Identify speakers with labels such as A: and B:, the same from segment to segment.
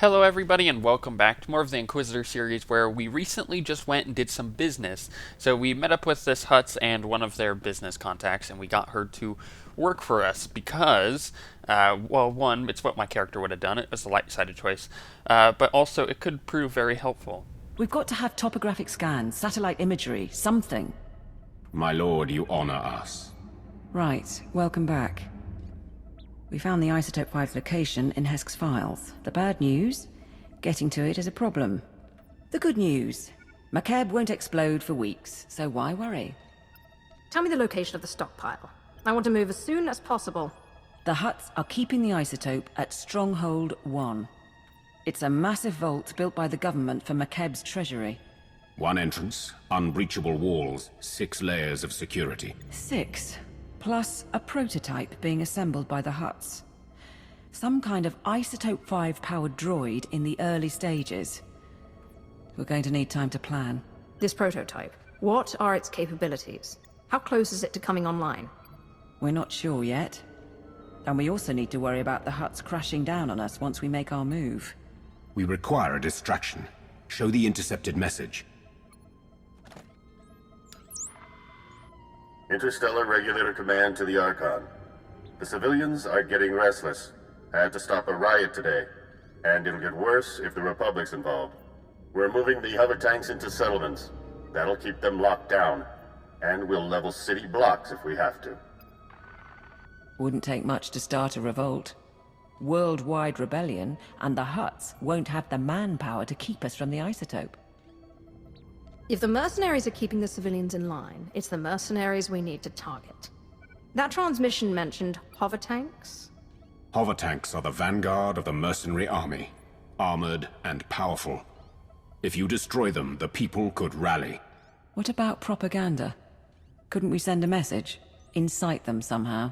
A: Hello everybody and welcome back to more of the Inquisitor series where we recently just went and did some business. So we met up with this Hutts and one of their business contacts and we got her to work for us because, well, one, it's what my character would have done. It was a light-sided choice. But also it could prove very helpful.
B: We've got to have topographic scans, satellite imagery, something.
C: My lord, you honor us.
B: Right, welcome back. We found the isotope 5's location in Hesk's files. The bad news? Getting to it is a problem. The good news? McKeb won't explode for weeks, so why worry?
D: Tell me the location of the stockpile. I want to move as soon as possible.
B: The Hutts are keeping the isotope at Stronghold 1. It's a massive vault built by the government for McKeb's treasury.
C: One entrance, unbreachable walls, 6 layers of security.
B: 6? Plus a prototype being assembled by the Hutts. Some kind of isotope 5 powered droid in the early stages. We're going to need time to plan.
D: This prototype, what are its capabilities? How close is it to coming online?
B: We're not sure yet. And we also need to worry about the Hutts crashing down on us once we make our move.
C: We require a distraction. Show the intercepted message.
E: Interstellar Regulator Command to the Archon. The civilians are getting restless. Had to stop a riot today. And it'll get worse if the Republic's involved. We're moving the hover tanks into settlements. That'll keep them locked down. And we'll level city blocks if we have to.
B: Wouldn't take much to start a revolt. Worldwide rebellion, and the Hutts won't have the manpower to keep us from the isotope.
D: If the mercenaries are keeping the civilians in line, it's the mercenaries we need to target. That transmission mentioned hover tanks?
C: Hover tanks are the vanguard of the mercenary army. Armored and powerful. If you destroy them, the people could rally.
B: What about propaganda? Couldn't we send a message? Incite them somehow?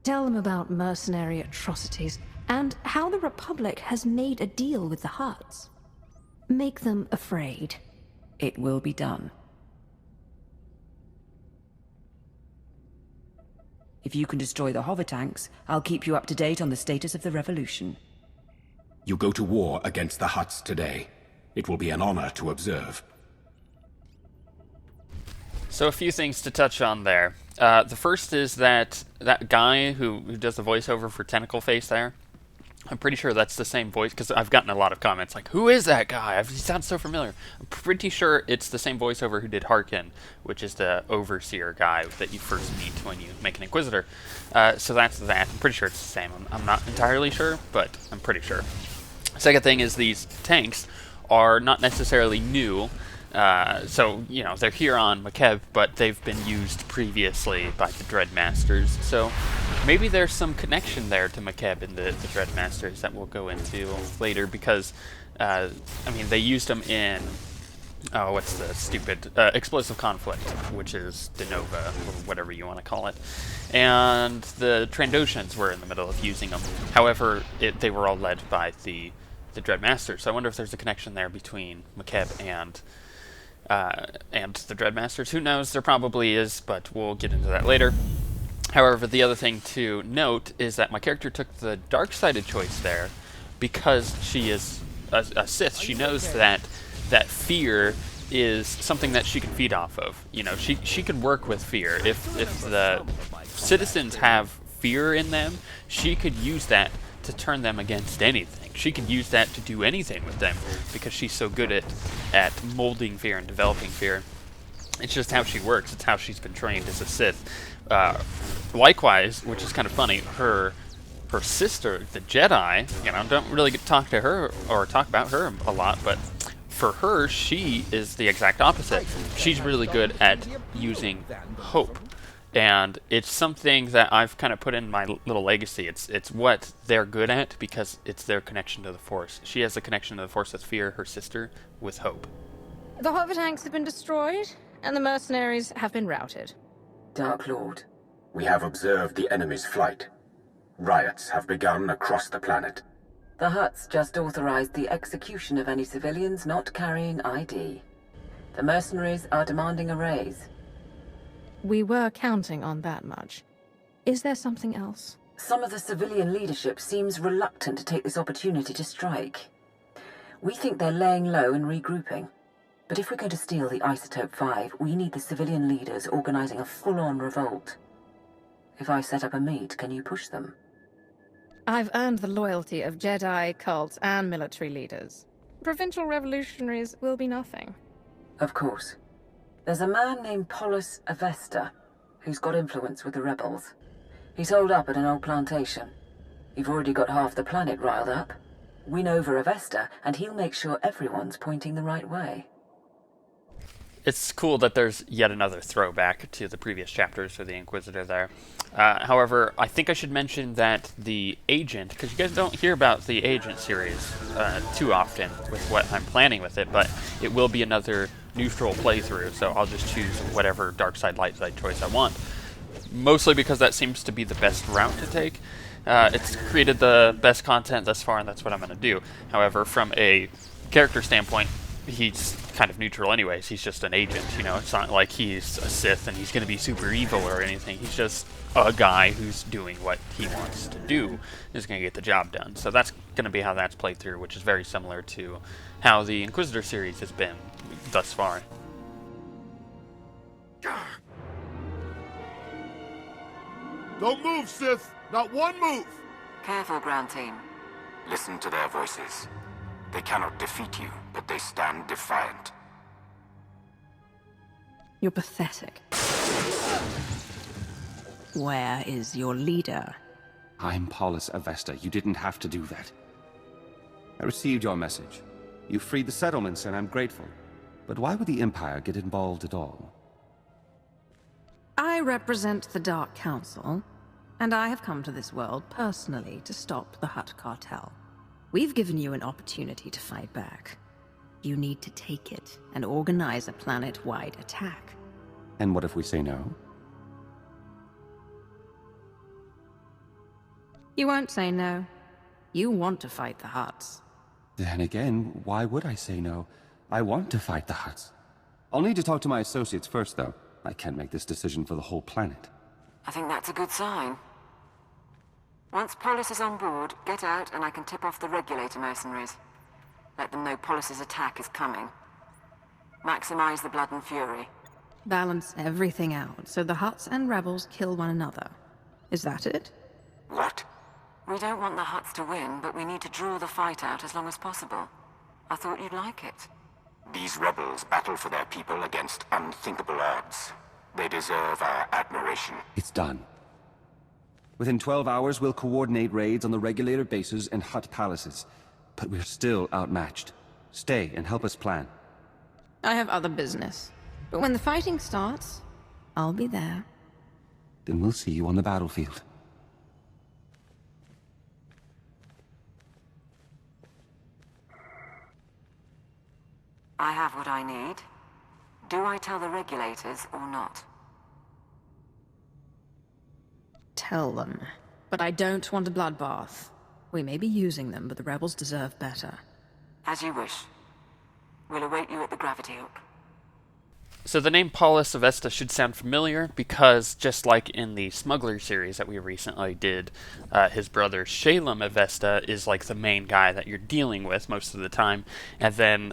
D: Tell them about mercenary atrocities, and how the Republic has made a deal with the Hutts. Make them afraid.
B: It will be done. If you can destroy the hover tanks, I'll keep you up to date on the status of the revolution.
C: You go to war against the Hutts today. It will be an honor to observe.
A: So a few things to touch on there. The first is that guy who does the voiceover for Tentacle Face there, I'm pretty sure that's the same voice, because I've gotten a lot of comments like, who is that guy? He sounds so familiar. I'm pretty sure it's the same voiceover who did Harkin, which is the Overseer guy that you first meet when you make an Inquisitor. So that's that. I'm pretty sure it's the same. I'm not entirely sure, but I'm pretty sure. Second thing is these tanks are not necessarily new. So, you know, they're here on McKeb, but they've been used previously by the Dreadmasters, so maybe there's some connection there to McKeb and the Dreadmasters that we'll go into later, because, I mean, they used them in, what's the stupid, Explosive Conflict, which is De Nova, or whatever you want to call it, and the Trandoshans were in the middle of using them. However, they were all led by the Dreadmasters, so I wonder if there's a connection there between McKeb and the Dreadmasters. Who knows? There probably is, but we'll get into that later. However, the other thing to note is that my character took the dark-sided choice there because she is a Sith. She knows that fear is something that she can feed off of. You know, she could work with fear. If the citizens have fear in them, she could use that to turn them against anything. She could use that to do anything with them because she's so good at molding fear and developing fear. It's just how she works. It's how she's been trained as a Sith. Likewise, which is kind of funny, her sister, the Jedi, you know, don't really get to talk to her or talk about her a lot, but for her, she is the exact opposite. She's really good at using hope. And it's something that I've kind of put in my little legacy. It's what they're good at because it's their connection to the Force. She has a connection to the Force with fear, her sister with hope.
D: The hover tanks have been destroyed, and the mercenaries have been routed.
B: Dark Lord.
C: We have observed the enemy's flight. Riots have begun across the planet.
B: The Hutts just authorized the execution of any civilians not carrying ID. The mercenaries are demanding a raise.
D: We were counting on that much. Is there something else?
B: Some of the civilian leadership seems reluctant to take this opportunity to strike. We think they're laying low and regrouping. But if we're going to steal the Isotope 5, we need the civilian leaders organizing a full-on revolt. If I set up a meet, can you push them?
D: I've earned the loyalty of Jedi, cults, and military leaders. Provincial revolutionaries will be nothing.
B: Of course. There's a man named Polis Avesta, who's got influence with the rebels. He's holed up at an old plantation. You've already got half the planet riled up. Win over Avesta, and he'll make sure everyone's pointing the right way.
A: It's cool that there's yet another throwback to the previous chapters for the Inquisitor there. However, I think I should mention that the Agent, because you guys don't hear about the Agent series too often with what I'm planning with it, but it will be another neutral playthrough, so I'll just choose whatever dark side, light side choice I want. Mostly because that seems to be the best route to take. It's created the best content thus far, and that's what I'm going to do. However, from a character standpoint, he's kind of neutral anyways. He's just an agent, you know. It's not like he's a Sith and he's going to be super evil or anything. He's just a guy who's doing what he wants to do, is going to get the job done. So that's going to be how that's played through, which is very similar to how the Inquisitor series has been thus far.
F: Don't move, Sith! Not one move!
B: Careful, ground team.
G: Listen to their voices. They cannot defeat you, but they stand defiant.
D: You're pathetic. Where is your leader?
H: I'm Polis Avesta. You didn't have to do that. I received your message. You freed the settlements, and I'm grateful. But why would the Empire get involved at all?
D: I represent the Dark Council, and I have come to this world personally to stop the Hutt cartel. We've given you an opportunity to fight back. You need to take it and organize a planet-wide attack.
H: And what if we say no?
D: You won't say no. You want to fight the Hutts.
H: Then again, why would I say no? I want to fight the Hutts. I'll need to talk to my associates first, though. I can't make this decision for the whole planet.
B: I think that's a good sign. Once Polis is on board, get out and I can tip off the regulator mercenaries. Let them know Polis's attack is coming. Maximize the blood and fury.
D: Balance everything out so the Hutts and rebels kill one another. Is that it?
G: What?
B: We don't want the Hutts to win, but we need to draw the fight out as long as possible. I thought you'd like it.
G: These rebels battle for their people against unthinkable odds. They deserve our admiration.
H: It's done. Within 12 hours, we'll coordinate raids on the regulator bases and Hutt palaces. But we're still outmatched. Stay and help us plan.
D: I have other business. But when the fighting starts, I'll be there.
H: Then we'll see you on the battlefield.
B: I have what I need. Do I tell the regulators or not?
D: Tell them. But I don't want a bloodbath. We may be using them, but the rebels deserve better.
B: As you wish. We'll await you at the gravity hook.
A: So the name Polis Avesta should sound familiar because, just like in the Smuggler series that we recently did, his brother Shalem Avesta is like the main guy that you're dealing with most of the time, and then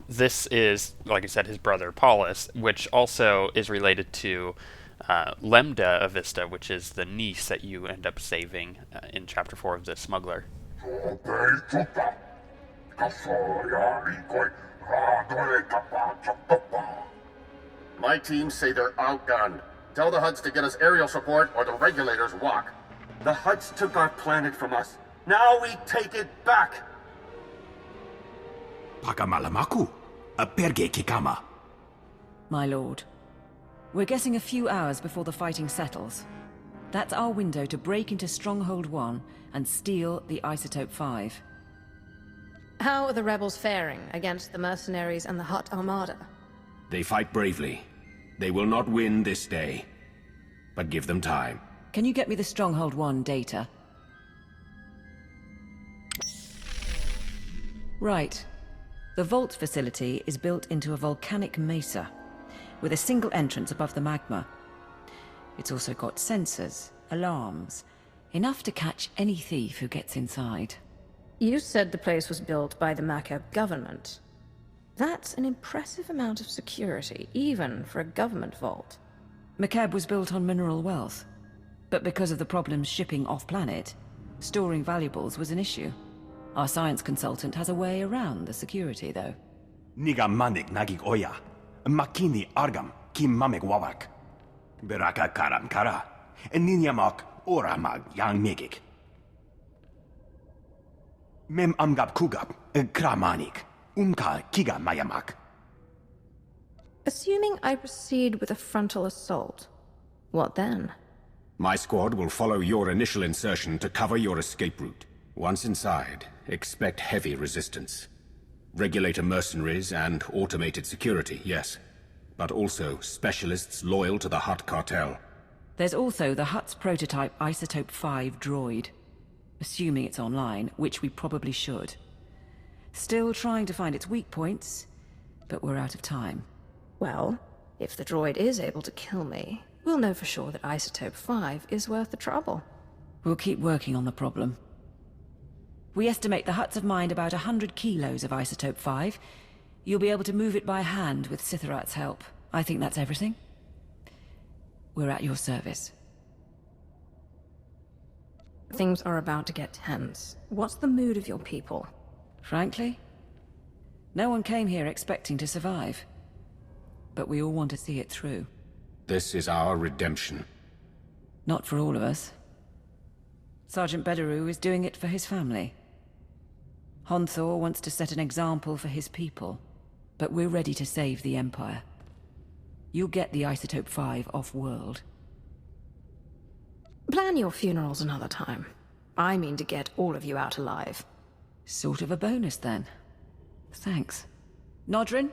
A: this is, like I said, his brother Polis, which also is related to Lemda Avesta, which is the niece that you end up saving in Chapter 4 of the Smuggler.
E: My teams say they're outgunned. Tell the Hutts to get us aerial support or the regulators walk.
I: The Hutts took our planet from us. Now we take it back!
C: Pakamalamaku, aperge kikama.
B: My lord, we're getting a few hours before the fighting settles. That's our window to break into Stronghold 1 and steal the Isotope 5.
D: How are the rebels faring against the mercenaries and the Hutt Armada?
C: They fight bravely. They will not win this day. But give them time.
B: Can you get me the Stronghold 1 data? Right. The vault facility is built into a volcanic mesa, with a single entrance above the magma. It's also got sensors, alarms, Enough to catch any thief who gets inside.
D: You said the place was built by the Macabre government. That's an impressive amount of security, even for a government vault.
B: Macabre was built on mineral wealth, but because of the problems shipping off-planet, storing valuables was an issue. Our science consultant has a way around the security, though.
J: Niga manik nagig oya. Makini argam kim mamek wawak. Beraka karam kara. Ninyamak oramag yang megik. Mem amgab kugab kramanik. Unka kiga mayamak.
D: Assuming I proceed with a frontal assault, what then?
C: My squad will follow your initial insertion to cover your escape route. Once inside, expect heavy resistance. Regulator mercenaries and automated security, yes. But also specialists loyal to the Hutt cartel.
B: There's also the Hutt's prototype Isotope 5 droid. Assuming it's online, which we probably should. Still trying to find its weak points, but we're out of time.
D: Well, if the droid is able to kill me, we'll know for sure that Isotope 5 is worth the trouble.
B: We'll keep working on the problem. We estimate the Hutts have mined about 100 kilos of Isotope 5. You'll be able to move it by hand with Sith'ar's help. I think that's everything. We're at your service.
D: Things are about to get tense. What's the mood of your people?
B: Frankly, no one came here expecting to survive. But we all want to see it through.
C: This is our redemption.
B: Not for all of us. Sergeant Bederu is doing it for his family. Honthor wants to set an example for his people. But we're ready to save the Empire. You'll get the Isotope 5 off-world.
D: Plan your funerals another time. I mean to get all of you out alive.
B: Sort of a bonus, then. Thanks. Nodrin,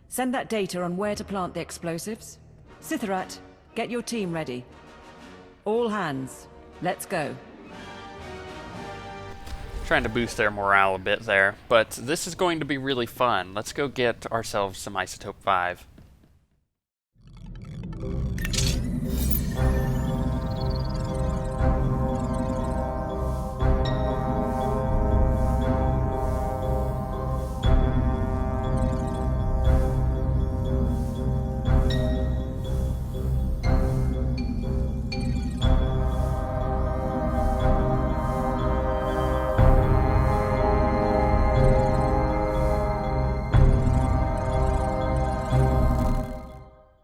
B: send that data on where to plant the explosives. Sith'art, get your team ready. All hands, let's go.
A: Trying to boost their morale a bit there, but this is going to be really fun. Let's go get ourselves some Isotope 5.